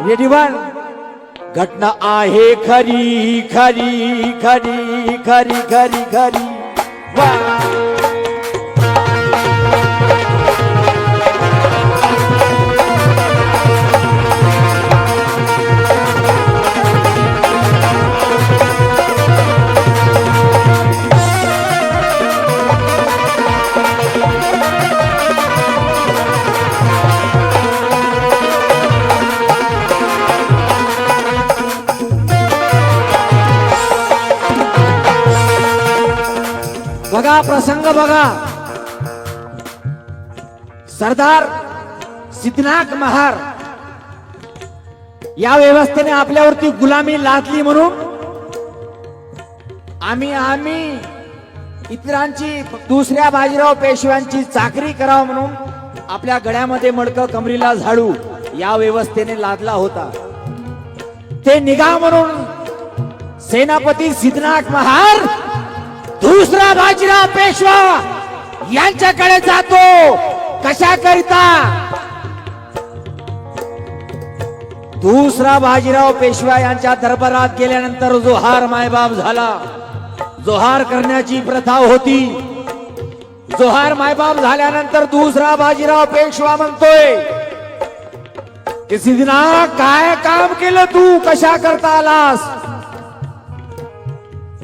Ready one. घटना आहे खरी खरी खरी खरी खरी खरी. बघा प्रसंग बघा. सरदार सिद्धनाथ महार या व्यवस्थेने आपल्यावरती गुलामी लादली म्हणून आम्ही इतरांची दुसऱ्या बाजीराव पेशव्यांची चाकरी करावं म्हणून आपल्या गळ्यामध्ये मडकं कमरीला झाडू या व्यवस्थेने लादला होता. ते निघा म्हणून सेनापती सिद्धनाथ महार दुसरा बाजीराव पेशवा यांच्याकडे जातो. कशा करिता? दुसरा बाजीराव पेशवा यांच्या दरबारात गेल्यानंतर जोहार मायबाप झाला. जोहार करण्याची प्रथा होती. जोहार मायबाप झाल्यानंतर दुसरा बाजीराव पेशवा म्हणतोय की सिद्धनाथ काय काम केलं तू? कशा करता आलास?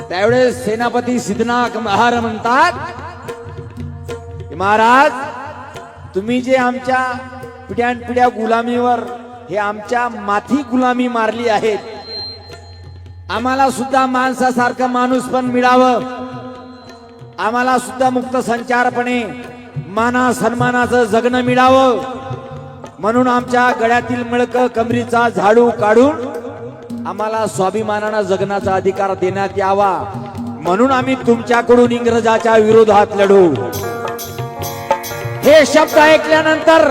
त्यावेळेस सेनापती सिद्धनाथ महार म्हणतात महाराज, तुम्ही जे आमच्या पिढ्यानपिढ्या गुलामीवर हे आमच्या माथी गुलामी मारली आहेत, आम्हाला सुद्धा माणसासारखं माणूस पण मिळावं, आम्हाला सुद्धा मुक्त संचारपणे माना सन्मानाचं जगणं मिळावं म्हणून आमच्या गळ्यातील मळकं कमरीचा झाडू काढून आम्हाला स्वाभिमानानं जगण्याचा अधिकार देण्यात यावा म्हणून आम्ही तुमच्याकडून इंग्रजाच्या विरोधात लढू. हे शब्द ऐकल्यानंतर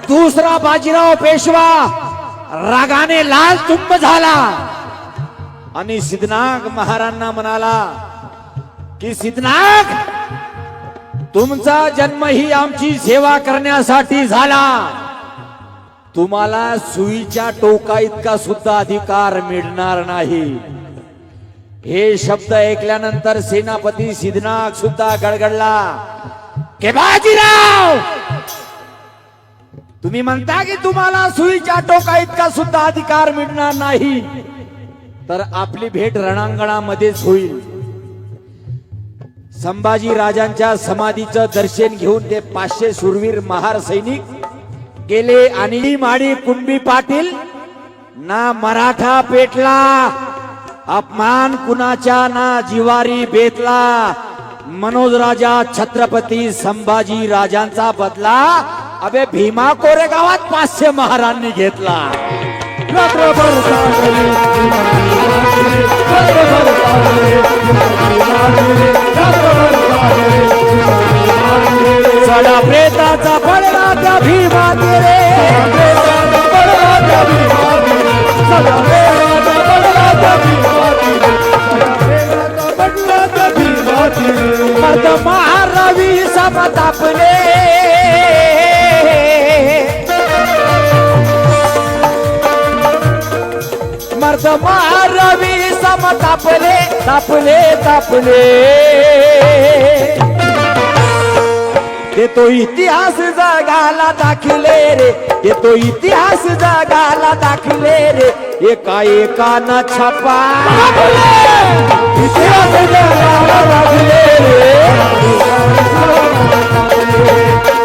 दुसरा बाजीराव पेशवा रागाने लाल तुंब झाला आणि सिद्धनाथ महाराजांना म्हणाला की सिद्धनाथ, तुमचा जन्म ही आमची सेवा करण्यासाठी झाला. तुम्हाला सुईच्या टोका इतका सुद्धा अधिकार मिळणार नाही. हे शब्द ऐकल्यानंतर सेनापती सिद्धनाथ सुद्धा गडगडला की बाजीराव, तुम्ही म्हणता की तुम्हाला सुईच्या टोका इतका सुद्धा अधिकार मिळणार नाही, तर आपली भेट रणांगणामध्येच होईल. संभाजी राजांच्या समाधीचं दर्शन घेऊन ते 500 शूरवीर महार सैनिक गेले आणि माडी कुणबी पाटील ना मराठा पेटला, अपमान कुणाच्या ना जिवारी बेतला. मनोज राजा छत्रपती संभाजी राजांचा बदला अबे भीमा कोरेगावात 500 महारांनी घेतला. सडा प्रेताचा पडला त्या भीमा रे, मर्द महारवी समतापले, मर्द महारवी समतापले, तापले तापले. ते तो इतिहास जगाला दाखले रे, ते तो इतिहास जगाला दाखले रे, एका एकाना छापा इतिहास जगाला दाखले रे,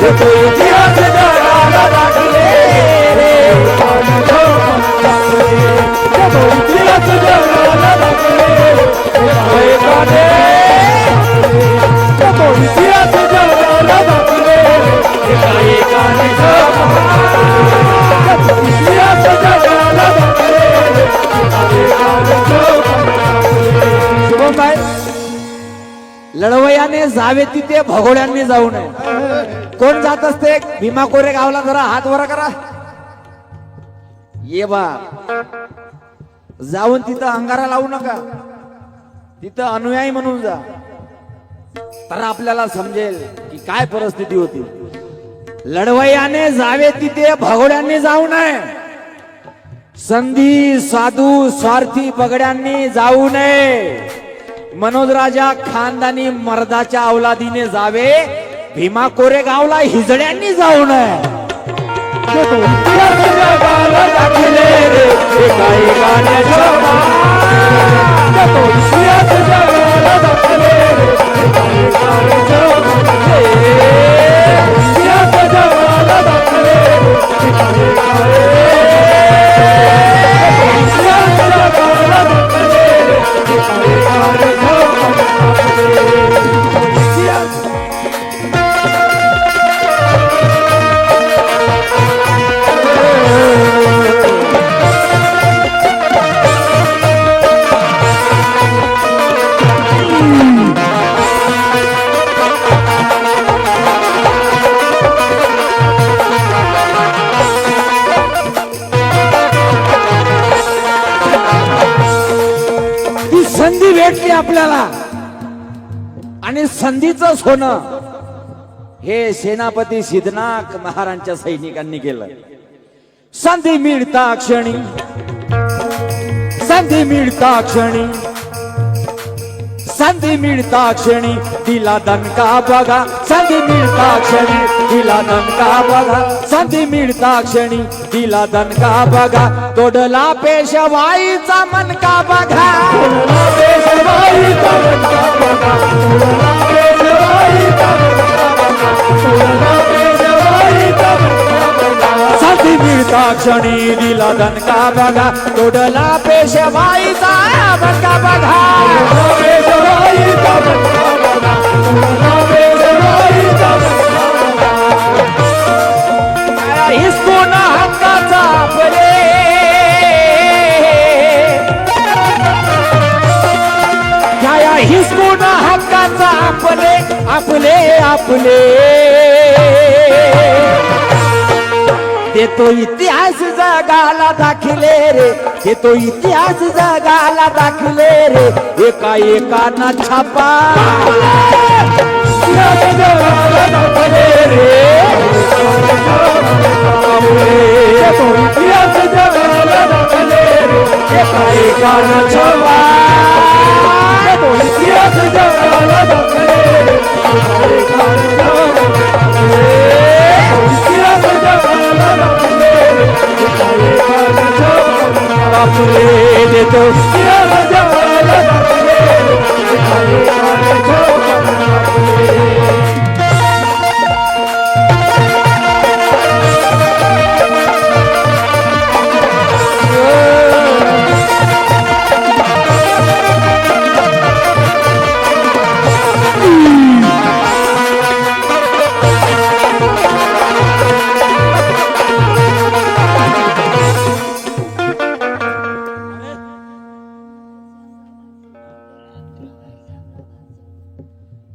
ते तो इतिहास जगाला दाखले रे, ते तो इतिहास जगाला दाखले रे, एकाने ते तो इतिहास जगाला दाखले रे, एकाने इतिहास जगाला दाखले रे, शुभमभाई, लढवयाने जावे तिथे भगोड्यांनी जाऊ नये. कोण जात असते? भीमा कोरेगावला जरा हात वर करा. ये बा जाऊन तिथं अंगारा लावू नका, तिथं अनुयायी म्हणून जा, तर आपल्याला समजेल की काय परिस्थिती होती. लढवय्याने जावे तिथे भगोड्यांनी जाऊ नये, संधी साधू स्वार्थी बगड्यांनी जाऊ नये. मनोज राजा खानदानी मर्दाच्या अवलादीने जावे, भीमा कोरेगावला हिजड्यांनी जाऊ नये. संधी भेटली आपल्याला, आणि संधीचं सोनं हे सेनापती सिद्धनाथ महाराजांच्या सैनिकांनी केलं. संधी मिळता क्षणी, संधी मिळता क्षणी, संधी मिळता क्षणी दिला दणका बघा, संधी मिळता क्षणी दिला दणका बघा, संधी मिळता क्षणी दिला दणका बघा, तोडला पेशवाईचा मनका बघा, तोडला पेशवाईचा मनका बघा, तोडला पेशवाईचा मनका बघा, तोडला पेशवाईचा मनका बघा. संधी मिळता क्षणी दिला दणका बघा, तोडला पेशवाईचा मनका बघा, पेशवाईचा मनका बघा, तोडला पेशवाईचा मनका बघा. हिसकून हक्काचा आपले, छाया हिसकून हक्काचा आपले, आपले आपले. ते तो इतिहास जगाला दाखले रे, ते तो इतिहास जगाला दाखले रे, एका एकाना छापा जगाला दाखले रे, तो इतिहास जगाला दाखले रे, एका एकाना छापा, तो इतिहास जगाला दाखले रे, एका एकाना छापा. आपले देतो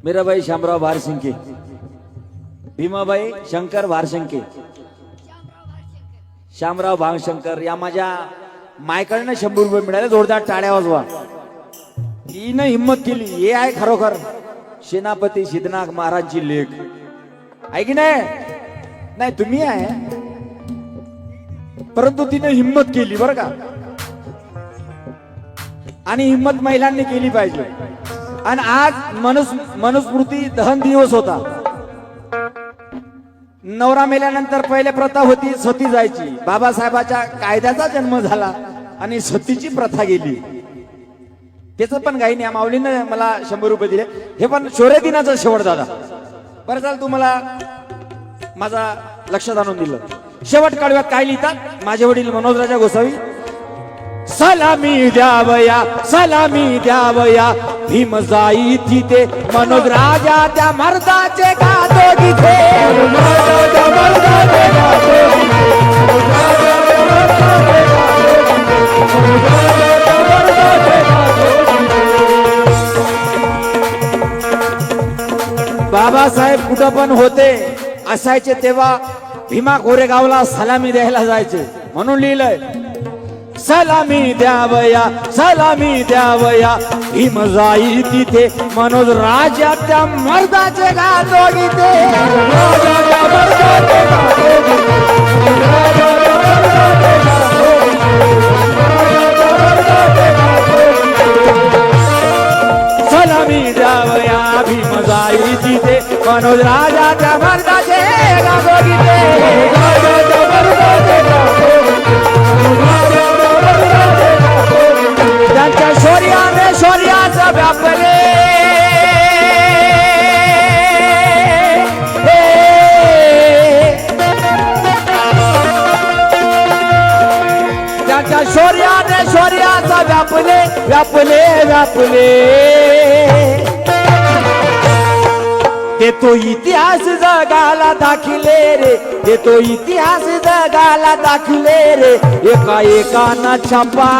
मीराबाई शामराव भारसिंके, भीमाबाई शंकर भारशंके, शामराव भांगशंकर या माझ्या मायकडनं 100 रुपये मिळाले. जोरदार टाळ्या वाजवा. हिनं हिंमत केली. हे आहे खरोखर सेनापती सिद्धनाथ महाराजची लेख आहे की नाही? नाही तुम्ही आहे, परंतु तिने हिंमत केली बरं का. आणि हिंमत महिलांनी केली पाहिजे. आणि आज मनुस्मृती दहन दिवस होता. नवरा मेल्यानंतर पहिले प्रथा होती सती जायची. बाबासाहेबाच्या कायद्याचा जन्म झाला आणि सतीची प्रथा गेली. त्याचं पण काही नाही. माऊलीनं मला 100 रुपये दिले. हे पण शौर्य दिनाचं शेवट दादा. बरं झालं तुम्हाला माझा लक्षात आणून दिलं. शेवट काढव्यात काय लिहितात माझे वडील मनोज राजा गोसावी. सलामी द्यावया, सलामी द्यावया, भीम जाई तिथे मनोज राजा त्या मर्दाचे गातो तिथे. बाबासाहेब कुठं पण होते असायचे तेव्हा भीमा कोरेगावला सलामी द्यायला जायचे. म्हणून लिहिलंय सलामी द्यावया सलामी द्यावया भीम जाई तिथे मनोज राजा त्या मर्दाचे गातो गीते सलामी द्यावया भीम जाई तिथे मनोज राजा त्या मर्दाचे गातो गीते त्यांच्या शौर्याने शौर्याचा व्यापले त्यांच्या शौर्याने शौर्याचा व्यापले व्यापले व्यापले ते तो इतिहास जगाला दाखले रे ते तो इतिहास जगाला दाखले रे एका एकाना छापा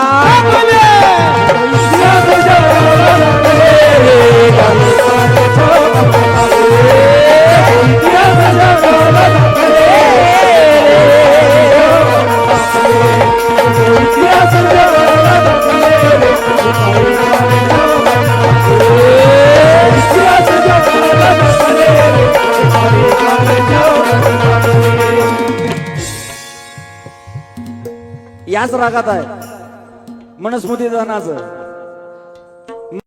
याच रागात आहे मनस्मृती धनाचं